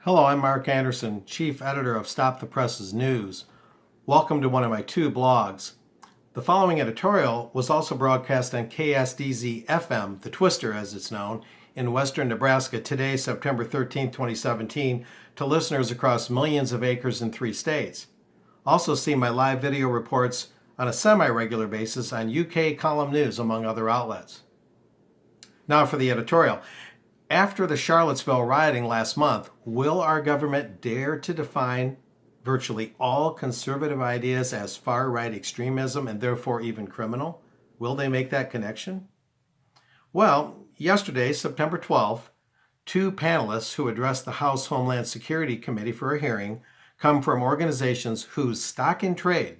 Hello, I'm Mark Anderson, Chief Editor of Stop the Press's News. Welcome to one of my two blogs. The following editorial was also broadcast on KSDZ-FM, the Twister as it's known, in western Nebraska today, September 13, 2017, to listeners across millions of acres in 3 states. Also see my live video reports on a semi-regular basis on UK Column News, among other outlets. Now for the editorial. After the Charlottesville rioting last month, will our government dare to define virtually all conservative ideas as far-right extremism and therefore even criminal? Will they make that connection? Well, yesterday, September 12th, 2 panelists who addressed the House Homeland Security Committee for a hearing come from organizations whose stock in trade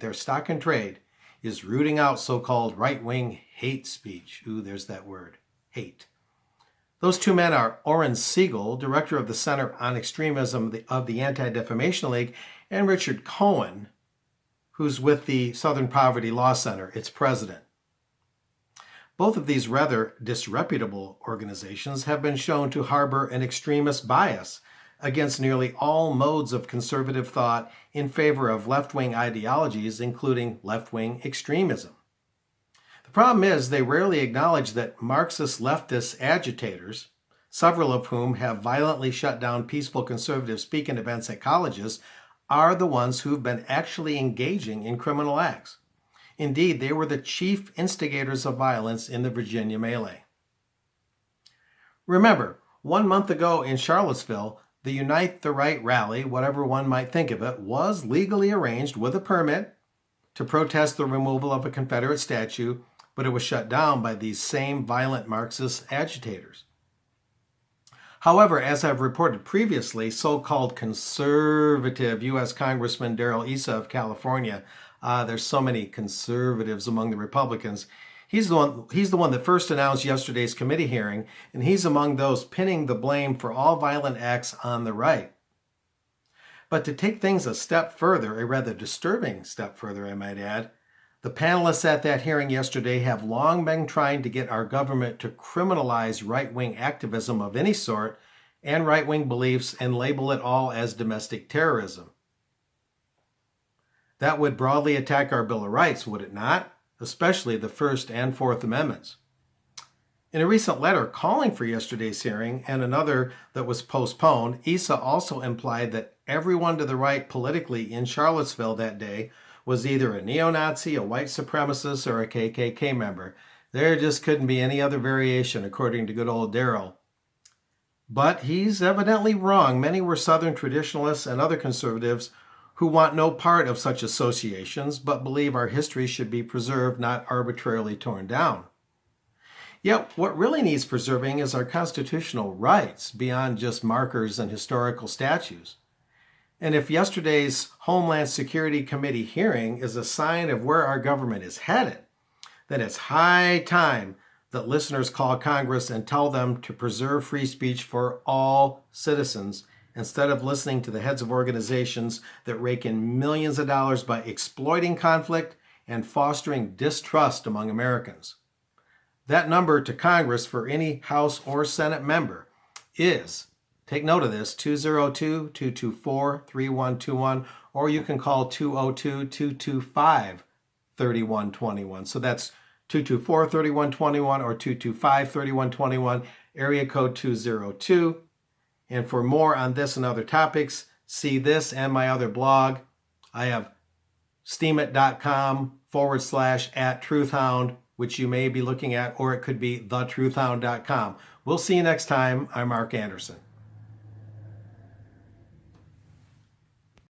is rooting out so-called right-wing hate speech. Ooh, there's that word, hate. Those 2 men are Orrin Siegel, director of the Center on Extremism of the Anti-Defamation League, and Richard Cohen, who's with the Southern Poverty Law Center, its president. Both of these rather disreputable organizations have been shown to harbor an extremist bias against nearly all modes of conservative thought in favor of left-wing ideologies, including left-wing extremism. The problem is they rarely acknowledge that Marxist leftist agitators, several of whom have violently shut down peaceful conservative speaking events at colleges, are the ones who've been actually engaging in criminal acts. Indeed, they were the chief instigators of violence in the Virginia melee. Remember, 1 month ago in Charlottesville, the Unite the Right rally, whatever one might think of it, was legally arranged with a permit to protest the removal of a Confederate statue, but it was shut down by these same violent Marxist agitators. However, as I've reported previously, so-called conservative U.S. Congressman Darryl Issa of California, there's so many conservatives among the Republicans, he's the one that first announced yesterday's committee hearing, and he's among those pinning the blame for all violent acts on the right. But to take things a step further, a rather disturbing step further, I might add, the panelists at that hearing yesterday have long been trying to get our government to criminalize right-wing activism of any sort and right-wing beliefs and label it all as domestic terrorism. That would broadly attack our Bill of Rights, would it not? Especially the First and Fourth Amendments. In a recent letter calling for yesterday's hearing and another that was postponed, Issa also implied that everyone to the right politically in Charlottesville that day was either a neo-Nazi, a white supremacist, or a KKK member. There just couldn't be any other variation, according to good old Darryl. But he's evidently wrong. Many were Southern traditionalists and other conservatives who want no part of such associations, but believe our history should be preserved, not arbitrarily torn down. Yet, what really needs preserving is our constitutional rights, beyond just markers and historical statues. And if yesterday's Homeland Security Committee hearing is a sign of where our government is headed, then it's high time that listeners call Congress and tell them to preserve free speech for all citizens instead of listening to the heads of organizations that rake in millions of dollars by exploiting conflict and fostering distrust among Americans. That number to Congress for any House or Senate member is, take note of this, 202-224-3121, or you can call 202-225-3121. So that's 224-3121 or 225-3121, area code 202. And for more on this and other topics, see this and my other blog. I have steemit.com/@truthhound, which you may be looking at, or it could be thetruthhound.com. We'll see you next time. I'm Mark Anderson.